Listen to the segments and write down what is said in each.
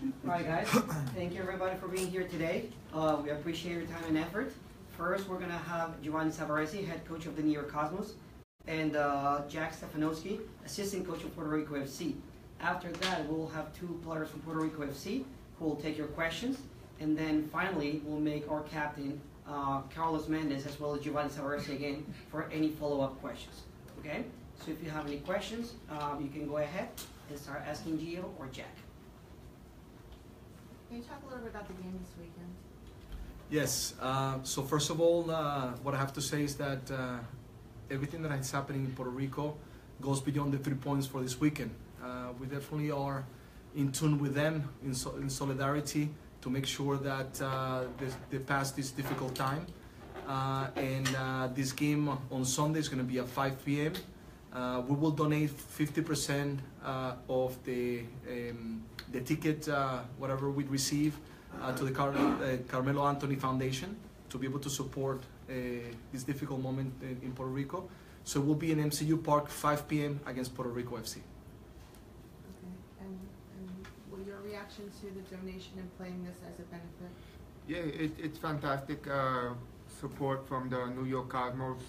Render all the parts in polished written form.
Alright guys, thank you everybody for being here today. We appreciate your time and effort. First, we're going to have Giovanni Savarese, head coach of the New York Cosmos, and Jack Stefanowski, assistant coach of Puerto Rico FC. After that, we'll have two players from Puerto Rico FC who will take your questions. And then finally, we'll make our captain, Carlos Mendez, as well as Giovanni Savarese again, for any follow-up questions. Okay? So if you have any questions, you can go ahead and start asking Gio or Jack. Can you talk a little bit about the game this weekend? Yes. So first of all, what I have to say is that everything that is happening in Puerto Rico goes beyond the 3 points for this weekend. We definitely are in tune with them, in solidarity, to make sure that they pass this difficult time. This game on Sunday is going to be at 5 p.m. We will donate 50% of the ticket, whatever we receive, to the Carmelo Anthony Foundation to be able to support this difficult moment in Puerto Rico. So we'll be in MCU Park 5 p.m. against Puerto Rico FC. Okay. And what your reaction to the donation and playing this as a benefit? Yeah, it's fantastic support from the New York Cosmos.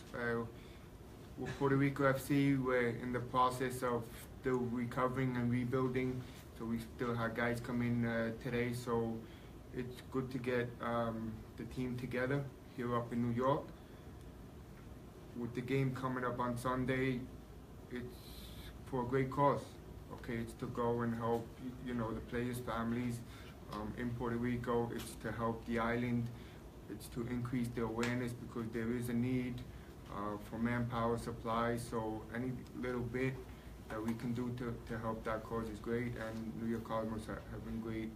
With Puerto Rico FC, we're in the process of still recovering and rebuilding, so we still had guys come in today, so it's good to get the team together here up in New York. With the game coming up on Sunday, it's for a great cause. Okay, it's to go and help, you know, the players' families in Puerto Rico. It's to help the island. It's to increase the awareness because there is a need for manpower supply. So any little bit that we can do to help that cause is great. And New York Cosmos have been great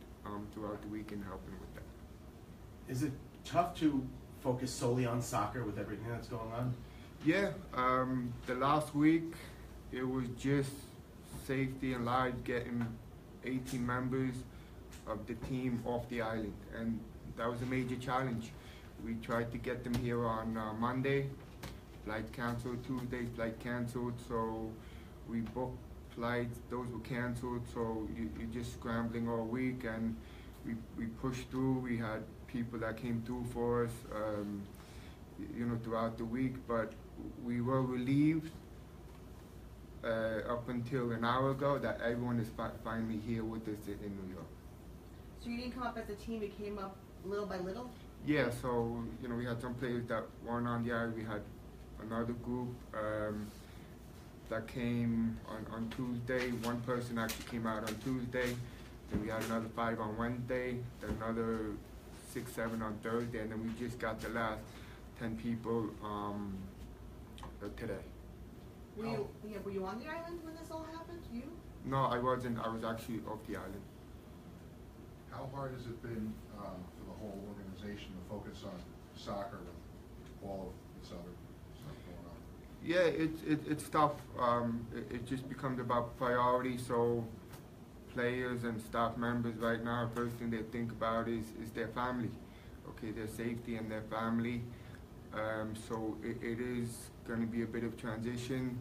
throughout the weekend helping with that. Is it tough to focus solely on soccer with everything that's going on? Yeah, the last week it was just safety and lives, getting 18 members of the team off the island, and that was a major challenge. We tried to get them here on Monday, flight canceled, Tuesday flight canceled, so we booked flights, those were canceled, so you're just scrambling all week, and we pushed through. We had people that came through for us, you know, throughout the week, but we were relieved up until an hour ago that everyone is finally here with us in New York. So you didn't come up as a team, it came up little by little? Yeah, so, you know, we had some players that weren't on the island. We had another group that came on Tuesday. One person actually came out on Tuesday. Then we had another 5 on Wednesday, then another 6, 7 on Thursday, and then we just got the last 10 people today. Were you on the island when this all happened? You? No, I wasn't. I was actually off the island. How hard has it been for the whole organization to focus on soccer with all of this other stuff going on? Yeah, it's tough. It just becomes about priority. So players and staff members right now, first thing they think about is their family. Okay, their safety and their family. So it is going to be a bit of transition.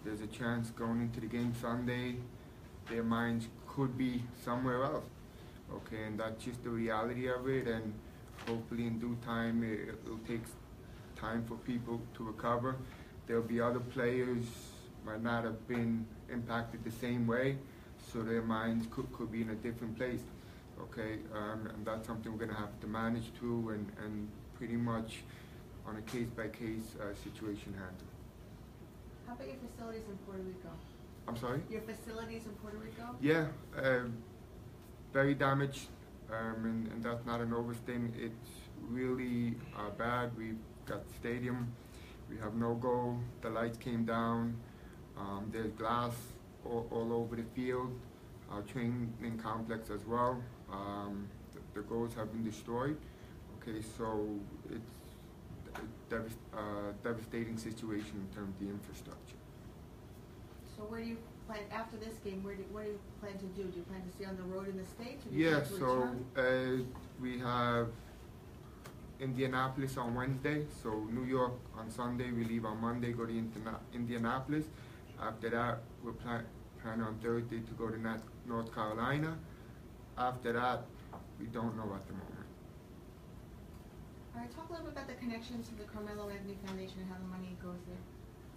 There's a chance going into the game Sunday, their minds could be somewhere else. Okay, and that's just the reality of it, and hopefully in due time it'll take time for people to recover. There'll be other players might not have been impacted the same way, so their minds could be in a different place. Okay, and that's something we're going to have to manage through and pretty much on a case-by-case situation handle. How about your facilities in Puerto Rico? I'm sorry? Your facilities in Puerto Rico? Yeah, very damaged, and that's not an overstatement. It's really bad. We've got the stadium, we have no goal, the lights came down, there's glass all over the field, our training complex as well. The goals have been destroyed. Okay, so it's a devastating situation in terms of the infrastructure. So where do you plan, after this game, what do you plan to do? Do you plan to stay on the road in the States? Or do you Yeah, plan to so return? we have Indianapolis on Wednesday, so New York on Sunday, we leave on Monday, go to Indianapolis. After that, we're planning on Thursday to go to North Carolina. after that, we don't know at the moment. All right, talk a little bit about the connection to the Carmelo Anthony Foundation and how the money goes there.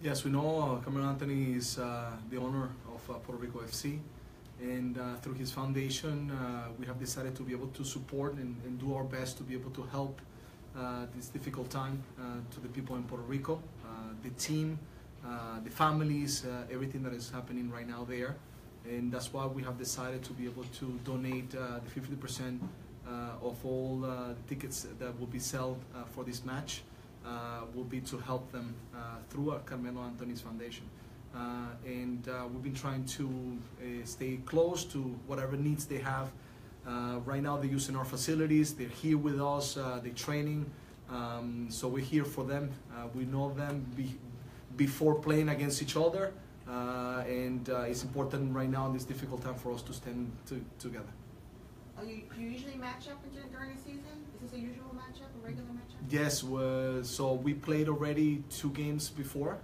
Yes, we know Carmelo Anthony is the owner of Puerto Rico FC, and through his foundation, we have decided to be able to support and do our best to be able to help this difficult time to the people in Puerto Rico, the team, the families, everything that is happening right now there. And that's why we have decided to be able to donate the 50% of all the tickets that will be sold for this match will be to help them through Carmelo Anthony's foundation. And we've been trying to stay close to whatever needs they have. Right now they're using our facilities, they're here with us, they're training, so we're here for them. We know them before playing against each other, and it's important right now in this difficult time for us to stand together. Oh, you usually match up during the season? Is this a usual matchup, a regular matchup? Yes, so we played already 2 games before.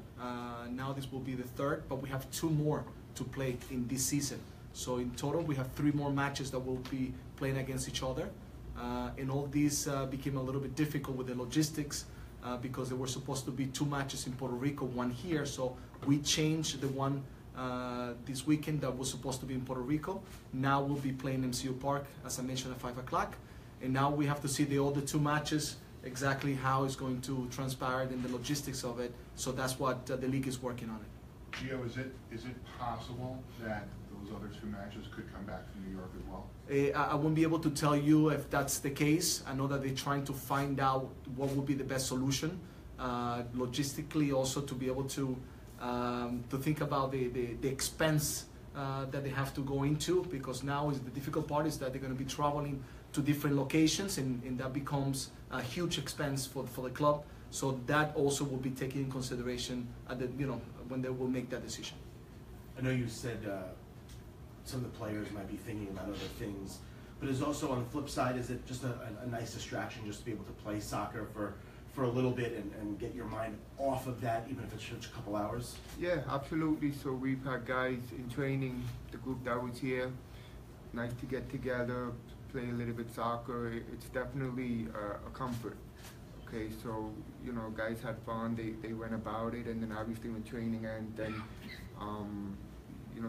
Now this will be the 3rd, but we have 2 more to play in this season. So in total, we have 3 more matches that will be playing against each other. And all these became a little bit difficult with the logistics because there were supposed to be 2 matches in Puerto Rico, 1 here. So we changed the one this weekend that was supposed to be in Puerto Rico. Now we'll be playing MCU Park, as I mentioned, at 5 o'clock. And now we have to see the other 2 matches, exactly how it's going to transpire and the logistics of it. So that's what the league is working on it. Gio, is it possible that those other 2 matches could come back from New York as well? I won't be able to tell you if that's the case. I know that they're trying to find out what would be the best solution, logistically also to be able to think about the expense that they have to go into, because now is the difficult part is that they're going to be traveling to different locations, and that becomes a huge expense for the club. So that also will be taken in consideration at when they will make that decision. I know you said some of the players might be thinking about other things, but is also on the flip side, is it just a nice distraction just to be able to play soccer for a little bit and get your mind off of that, even if it's just a couple hours? Yeah, absolutely. So we've had guys in training, the group that was here, nice to get together, play a little bit soccer. It's definitely a comfort. Okay, so guys had fun. They went about it, and then obviously when training ends, then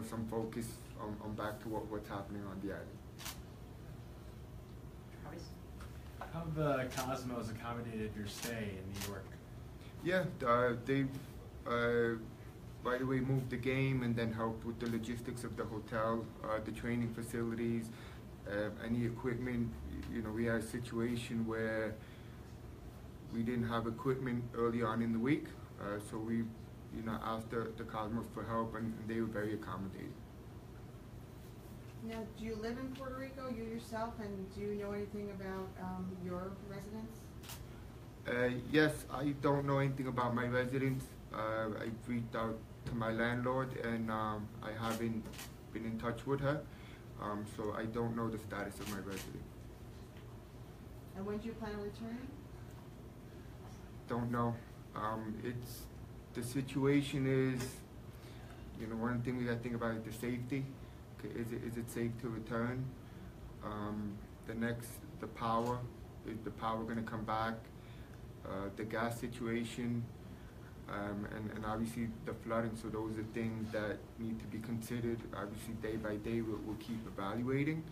some focus on back to what's happening on the island. Travis? How have the Cosmos accommodated your stay in New York? Yeah, they've right away moved the game and then helped with the logistics of the hotel, the training facilities, any equipment. We had a situation where we didn't have equipment early on in the week, so we asked the Cosmos for help, and they were very accommodating. Now, do you live in Puerto Rico, you yourself, and do you know anything about your residence? Yes, I don't know anything about my residence. I've reached out to my landlord, and I haven't been in touch with her, so I don't know the status of my residence. And when do you plan on returning? Don't know. The situation is, one thing we got to think about is the safety. Okay, is it safe to return? The power. Is the power going to come back? The gas situation, and obviously the flooding. So those are things that need to be considered. Obviously, day by day, we'll keep evaluating.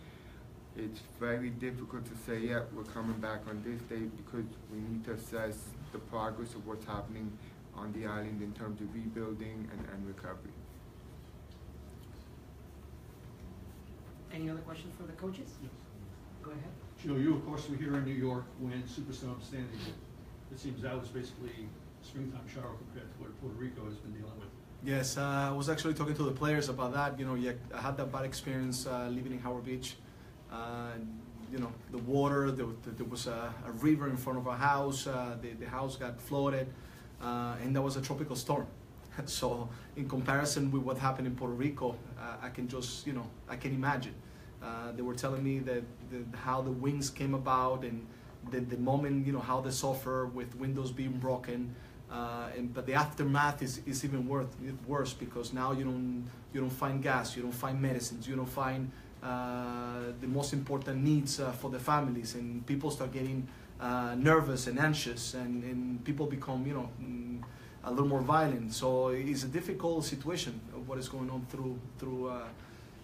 It's very difficult to say, yeah, we're coming back on this day, because we need to assess the progress of what's happening on the island in terms of rebuilding and recovery. Any other questions for the coaches? Yes. Go ahead. Gio, you of course were here in New York when Superstar Upstanding did. It seems that was basically a springtime shower compared to what Puerto Rico has been dealing with. Yes, I was actually talking to the players about that. I had that bad experience living in Howard Beach. The water, there was a river in front of our house, the house got flooded, and there was a tropical storm. So in comparison with what happened in Puerto Rico, I can just, I can imagine. They were telling me that how the winds came about, and the moment, how they suffer with windows being broken. But the aftermath is even worse, because now you don't find gas, you don't find medicines, you don't find the most important needs for the families, and people start getting nervous and anxious, and people become, a little more violent. So it's a difficult situation of what is going on through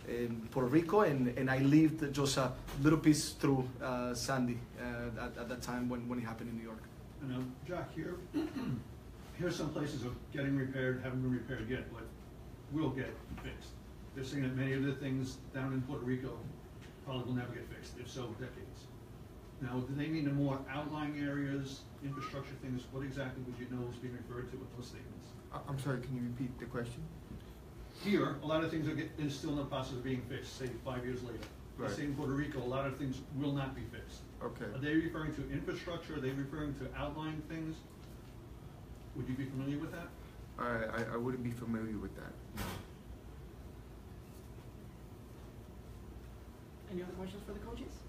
in Puerto Rico, and I lived just a little piece through Sandy at that time when it happened in New York. And Jack, here's some places of getting repaired, haven't been repaired yet, but will get fixed. They're saying that many of the things down in Puerto Rico probably will never get fixed, if so, decades. Now, do they mean the more outlying areas, infrastructure things? What exactly would you know is being referred to with those statements? I'm sorry, can you repeat the question? Here, a lot of things are still in the process of being fixed, say 5 years later. Right. They say in Puerto Rico, a lot of things will not be fixed. Okay. Are they referring to infrastructure? Are they referring to outlying things? Would you be familiar with that? I wouldn't be familiar with that. No. Any other questions for the coaches?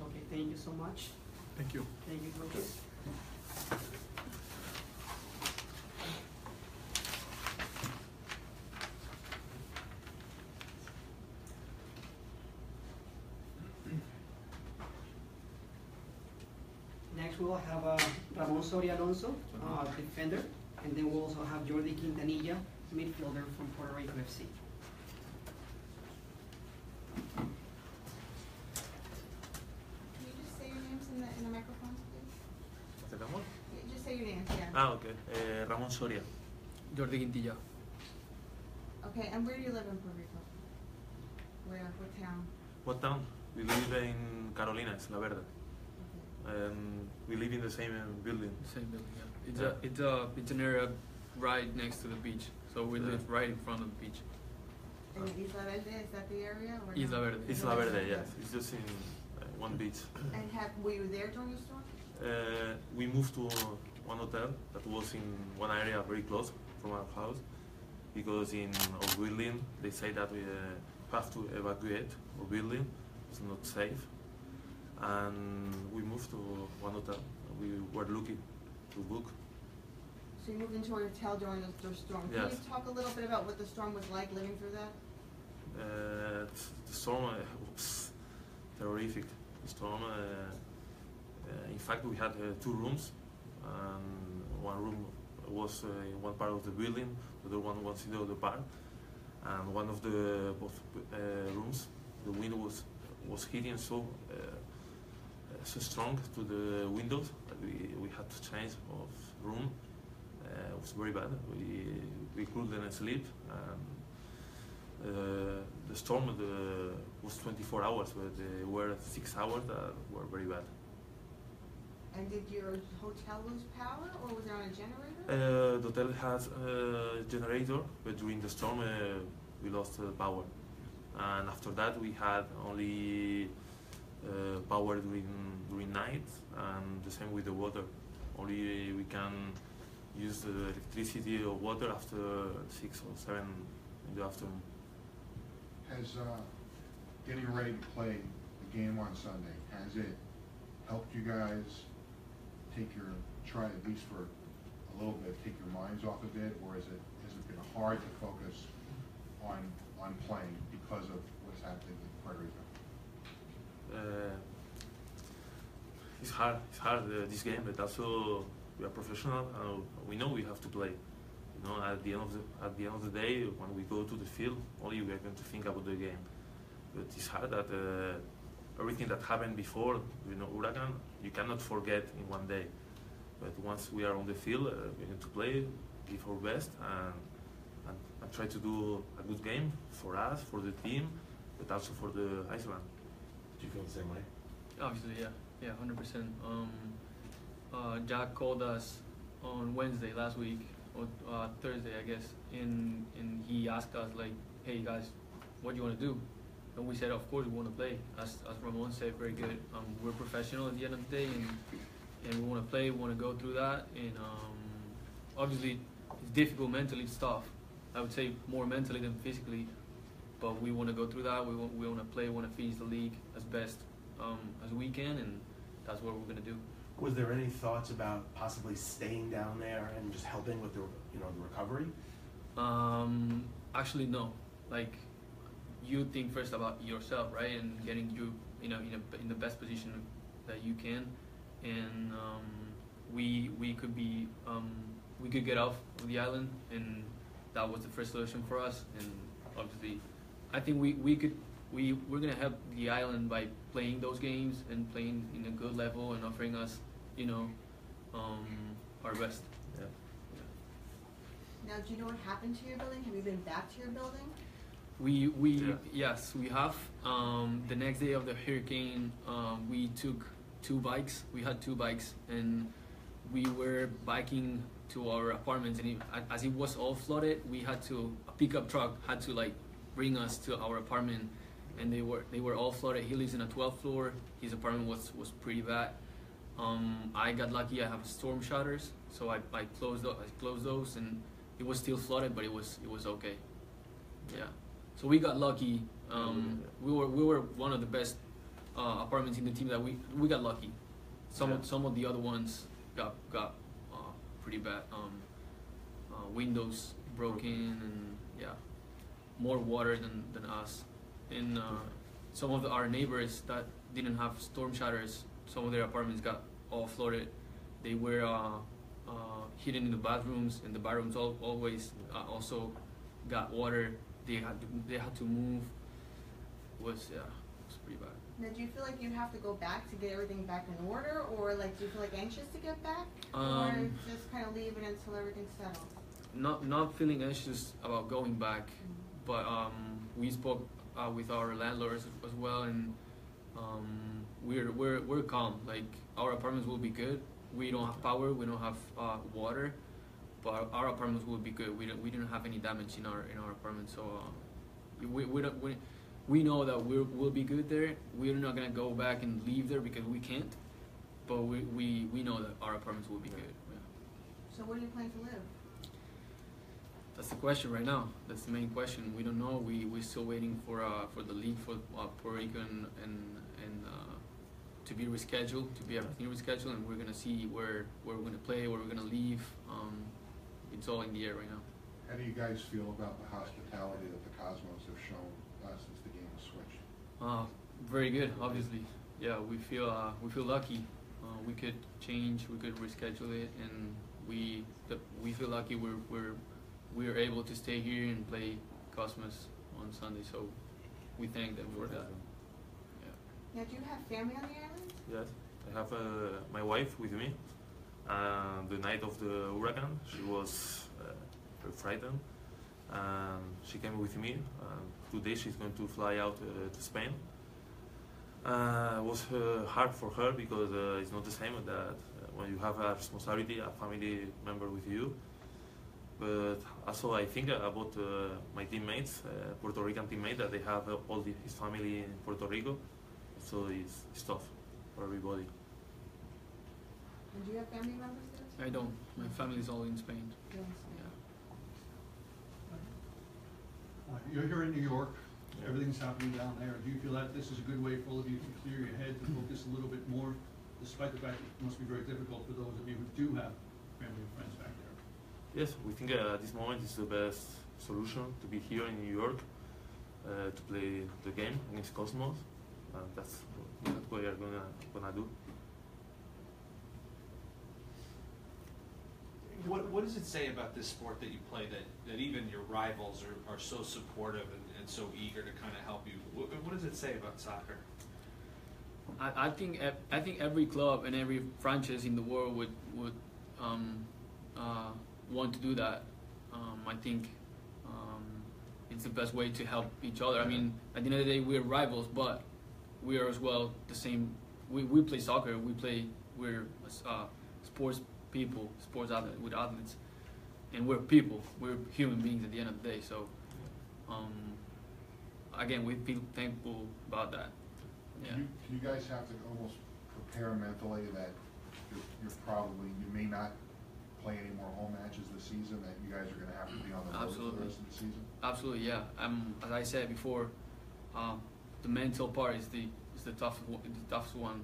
Okay, thank you so much. Thank you. Thank you, coaches. Next, we will have Ramon Soria Alonso, defender, and then we'll also have Jordi Quintanilla, midfielder from Puerto Rico FC. Can you just say your names in the microphones, please? ¿Aceptamos? Yeah, just say your names, yeah. Ah, ok. Ramón Soria. Jordi Quintilla. Okay, and where do you live in Puerto Rico? Where? What town? What town? We live in Carolina, it's La Verde. Okay. We live in the same building. Same building, yeah. It's an area right next to the beach, so we live right in front of the beach. And Isla Verde, is that the area? Or no? Isla Verde. It's La Verde, yes. It's just in one beach. And were you there during the storm? We moved to one hotel that was in one area very close from our house, because in our building they say that we have to evacuate our building. It's not safe, and we moved to one hotel. We were looking to book. So you moved into a hotel during the storm. Can Yes. you talk a little bit about what the storm was like living through that? The storm was terrific. The storm. In fact, we had 2 rooms, and one room was in one part of the building, the other one was in the other part. And one of the both rooms, the window was hitting so strong to the windows that we had to change of room. It was very bad. We couldn't sleep. The storm was 24 hours, but there were 6 hours that were very bad. And did your hotel lose power, or was it on a generator? The hotel has a generator, but during the storm we lost power. And after that we had only power during night, and the same with the water. Only we can use the electricity or water after 6 or 7 in the afternoon. Has getting ready to play the game on Sunday, has it helped you guys try at least for a little bit, take your minds off of it, or has it been hard to focus on playing because of what's happening in Puerto Rico? It's hard this game, but also we are professional and we know we have to play. At the end of the day, when we go to the field, only we are going to think about the game. But it's hard that everything that happened before, Huracan, you cannot forget in one day. But once we are on the field, we're going to play, give our best, and try to do a good game for us, for the team, but also for the Iceland. Do you feel the same way? Obviously, yeah, 100%. Jack called us on Wednesday last week, or Thursday, I guess, and he asked us like, "Hey guys, what do you want to do?" And we said, "Of course we want to play." As Ramon said, very good. We're professional at the end of the day, and we want to play. We want to go through that, and obviously it's difficult mentally, it's tough. I would say more mentally than physically, but we want to go through that. We want to play. We want to finish the league as best as we can, and that's what we're going to do. Was there any thoughts about possibly staying down there and just helping with the recovery? Actually, no. Like, you think first about yourself, right, and getting you, you know, in the best position that you can, and we could be we could get off of the island, and that was the first solution for us. And obviously, I think we're gonna help the island by playing those games and playing in a good level and offering us, you know, our best. Yeah. Now, do you know what happened to your building? Have you been back to your building? Yes, we have. The next day of the hurricane, we took two bikes. We had two bikes, and we were biking to our apartments. And as it was all flooded, we had to, a pickup truck had to like bring us to our apartment, and they were all flooded. He lives in a 12th floor. His apartment was pretty bad. I got lucky. I have storm shutters, so I closed those, and it was still flooded, but it was okay. Yeah. So we got lucky. We were one of the best apartments in the team that we got lucky. Some of the other ones got pretty bad. Windows broken, and yeah, more water than us. And some of our neighbors that didn't have storm shutters, some of their apartments got all flooded. They were hidden in the bathrooms, and the bathrooms always also got water. They had to move. It was pretty bad. Now, do you feel like you have to go back to get everything back in order, or like do you feel like anxious to get back, or just kind of leave it until everything's settled? Not feeling anxious about going back, but we spoke with our landlords as well, and we're calm. Like, our apartments will be good. We don't have power. We don't have water. But our apartments will be good. We didn't have any damage in our apartment, so we know that we'll be good there. We're not gonna go back and leave there because we can't. But we know that our apartments will be good. Yeah. So where do you plan to live? That's the question right now. That's the main question. We don't know. We're still waiting for the league for Puerto Rico and to be rescheduled, to be everything rescheduled, and we're gonna see where we're gonna play, where we're gonna leave. It's all in the air right now. How do you guys feel about the hospitality that the Cosmos have shown since the game was switched? Very good, obviously. Yeah, we feel lucky. We could change, we could reschedule it, and we feel lucky we're able to stay here and play Cosmos on Sunday. So we thank them for that. Yeah. Now, do you have family on the island? Yes, I have my wife with me. The night of the hurricane, she was very frightened. She came with me. Today she's going to fly out to Spain. It was hard for her because it's not the same that when you have a responsibility, a family member with you. But also I think about my teammates, Puerto Rican teammates, that they have all his family in Puerto Rico. So it's tough for everybody. And do you have family members there? I don't. My family's all in Spain. Yes. Yeah. You're here in New York, everything's happening down there. Do you feel that this is a good way for all of you to clear your head, to focus a little bit more, despite the fact that it must be very difficult for those of you who do have family and friends back there? Yes, we think at this moment is the best solution to be here in New York to play the game against Cosmos. That's what we are gonna do. What does it say about this sport that you play that even your rivals are so supportive and so eager to kind of help you? What does it say about soccer? I think every club and every franchise in the world would want to do that. I think it's the best way to help each other. I mean, at the end of the day, we're rivals, but we are as well the same. We play soccer. We're sports people, sports athletes, with athletes, and we're people. We're human beings at the end of the day. So, again, we feel thankful about that. Yeah. Do you guys have to almost prepare mentally that you may not play any more home matches this season, that you guys are going to have to be on the road for the rest of the season? Absolutely, yeah. As I said before, the mental part is the toughest one.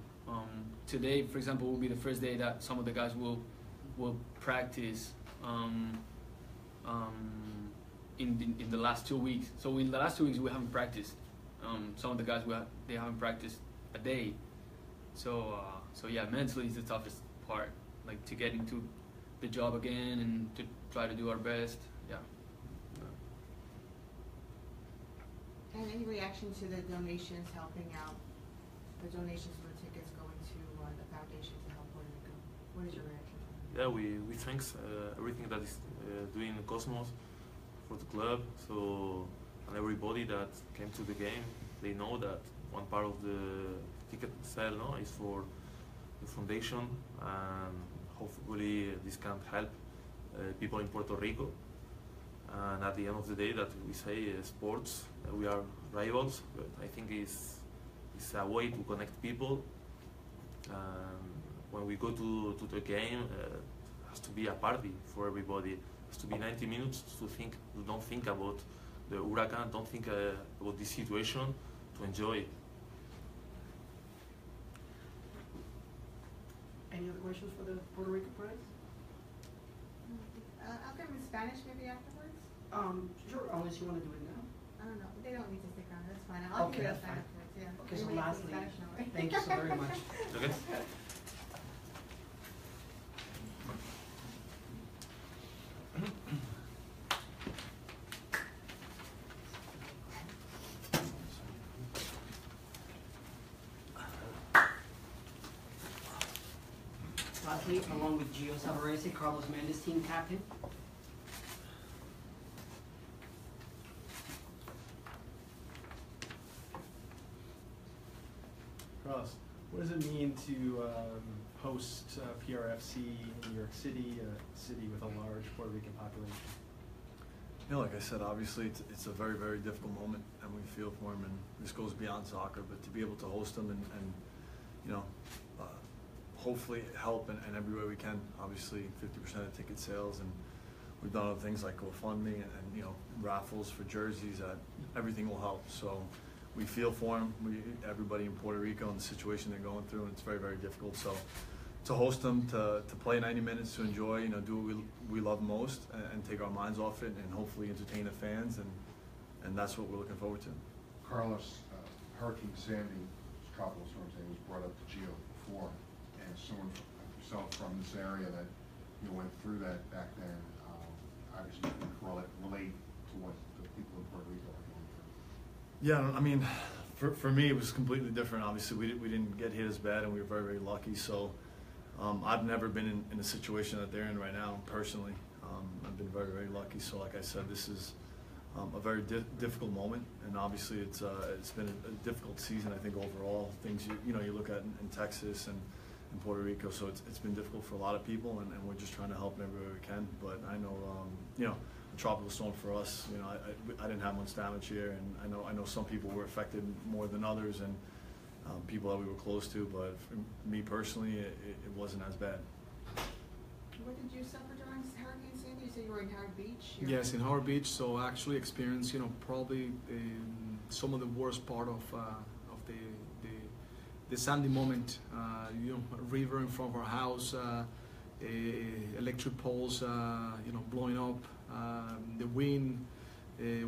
Today, for example, will be the first day that some of the guys will practice in the last 2 weeks. So in the last 2 weeks we haven't practiced. Some of the guys they haven't practiced a day. So yeah, mentally is the toughest part, like to get into the job again and to try to do our best. Yeah. And any reaction to the donations helping out, the donations for the tickets going to the foundation to help Puerto Rico? What is your reaction? Yeah, we thanks everything that is doing Cosmos for the club. So and everybody that came to the game, they know that one part of the ticket sale is for the foundation, and hopefully this can help people in Puerto Rico. And at the end of the day, that we say sports, we are rivals, but I think it's a way to connect people. When we go to the game, it has to be a party for everybody. It has to be 90 minutes to think. Don't think about the hurricane. Don't think about this situation. To enjoy it. Any other questions for the Puerto Rico prize? I'll give them in Spanish maybe afterwards. Sure, unless you want to do it now. I don't know. They don't need to stick on. That's fine. I'll Okay, give that's it fine. afterwards. Yeah. Okay, so Everybody has lastly, Spanish now, right? thank you so very much. Okay. Lastly, along with Gio Savarese, Carlos Mendes, team captain. Carlos, what does it mean to host PRFC in New York City, a city with a large Puerto Rican population? You know, like I said, obviously it's a very, very difficult moment, and we feel for them, and this goes beyond soccer, but to be able to host them and you know, hopefully help in every way we can. Obviously 50% of ticket sales, and we've done other things like GoFundMe and you know, raffles for jerseys. Everything will help. So we feel for them. Everybody in Puerto Rico and the situation they're going through, and it's very, very difficult. So to host them, to play 90 minutes, to enjoy, you know, do what we love most, and take our minds off it, and hopefully entertain the fans, and that's what we're looking forward to. Carlos, Hurricane Sandy, tropical storm Sandy, was brought up to Gio before, and someone like yourself from this area that you went through that back then, obviously you can relate to what the people in Puerto Rico are going through. Yeah, I mean, for me it was completely different. Obviously we didn't get hit as bad, and we were very, very lucky. So I've never been in a situation that they're in right now personally. I've been very, very lucky. So like I said, this is a very difficult moment, and obviously it's been a difficult season. I think overall, things you look at in Texas and in Puerto Rico, so it's been difficult for a lot of people, and we're just trying to help in every way we can. But I know you know, a tropical storm for us, you know, I didn't have much damage here, and I know some people were affected more than others, and people that we were close to, but for me personally, it wasn't as bad. What did you suffer during Hurricane Sandy? You said you were in Howard Beach? Yes, in Howard Beach. So I actually experienced, you know, probably some of the worst part of the Sandy moment. You know, a river in front of our house, electric poles, you know, blowing up, the wind,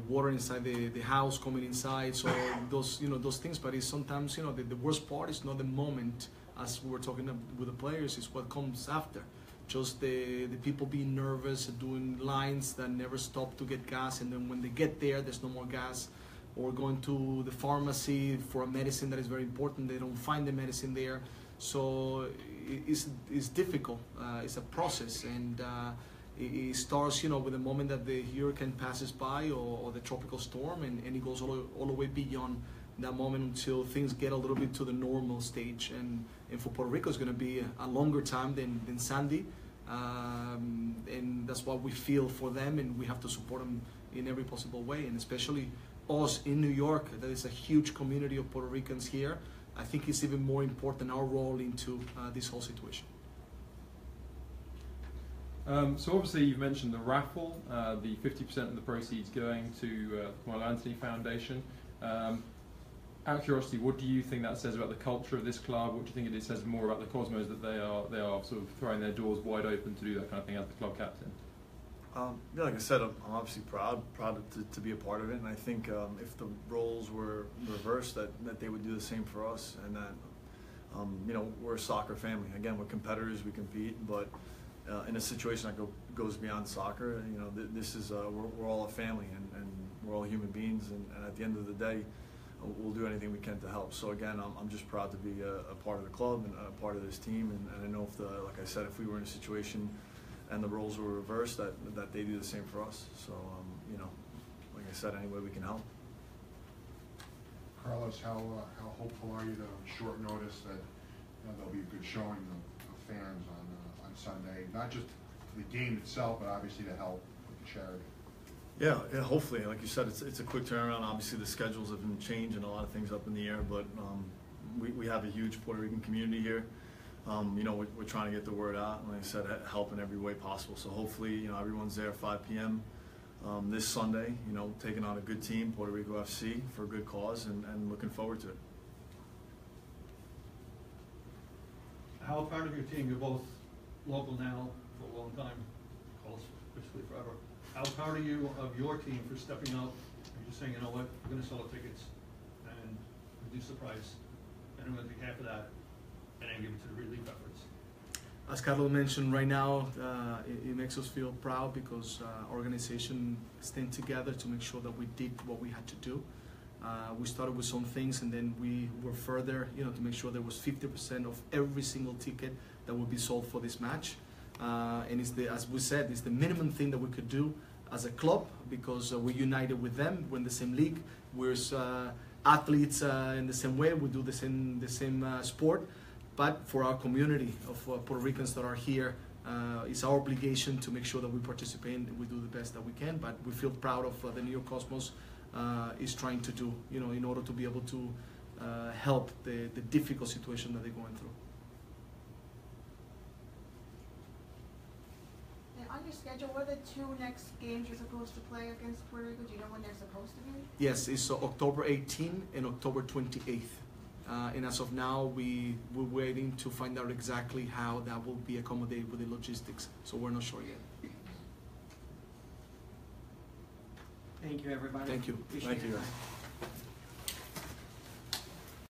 water inside the house coming inside. So those things. But it's sometimes, you know, the worst part is not the moment, as we were talking with the players, is what comes after. Just the people being nervous, doing lines that never stop to get gas, and then when they get there, there's no more gas, or going to the pharmacy for a medicine that is very important, they don't find the medicine there. So it's difficult. It's a process, and it starts, you know, with the moment that the hurricane passes by, or the tropical storm, and it goes all the way beyond that moment until things get a little bit to the normal stage. And for Puerto Rico, it's going to be a longer time than Sandy, and that's what we feel for them, and we have to support them in every possible way, and especially us in New York. There is a huge community of Puerto Ricans here. I think it's even more important, our role into this whole situation. So obviously you've mentioned the raffle, the 50% of the proceeds going to the Carmelo Anthony Foundation. Out of curiosity, what do you think that says about the culture of this club? What do you think it says more about the Cosmos, that they are sort of throwing their doors wide open to do that kind of thing as the club captain? Yeah, like I said, I'm obviously proud to be a part of it, and I think if the roles were reversed, that they would do the same for us, and that you know, we're a soccer family. Again, we're competitors, we compete, but in a situation that goes beyond soccer, you know, this is we're all a family, and we're all human beings, and at the end of the day, we'll do anything we can to help. So again, I'm just proud to be a part of the club and a part of this team, and I know if like I said, if we were in a situation and the roles were reversed, that they do the same for us. So you know, like I said, any way we can help. Carlos, how hopeful are you to short notice that there'll be a good showing of fans on Sunday, not just the game itself, but obviously to help with the charity? Yeah, hopefully. Like you said, it's a quick turnaround. Obviously, the schedules have been changed and a lot of things up in the air, but we have a huge Puerto Rican community here. You know, we're trying to get the word out, and like I said, help in every way possible. So hopefully, you know, everyone's there at 5 p.m. This Sunday, you know, taking on a good team, Puerto Rico FC, for a good cause, and looking forward to it. How proud of your team? You're both local now for a long time, Carlos basically forever. How proud are you of your team for stepping up and just saying, you know what, we're going to sell the tickets and reduce the price, and I'm going to take half of that and then give it to the relief efforts? As Carlos mentioned, right now it makes us feel proud because our organization staying together to make sure that we did what we had to do. We started with some things, and then we were further, you know, to make sure there was 50% of every single ticket that would be sold for this match. And it's as we said, it's the minimum thing that we could do as a club, because we're united with them. We're in the same league. We're athletes in the same way. We do the same sport. But for our community of Puerto Ricans that are here, it's our obligation to make sure that we participate and we do the best that we can. But we feel proud of the New York Cosmos is trying to do, you know, in order to be able to help the difficult situation that they're going through. And on your schedule, what are the 2 next games you're supposed to play against Puerto Rico? Do you know when they're supposed to be? Yes, it's October 18 and October 28th. And as of now, we're waiting to find out exactly how that will be accommodated with the logistics. So we're not sure yet. Thank you, everybody. Thank you. Appreciate Thank you, your guys. time.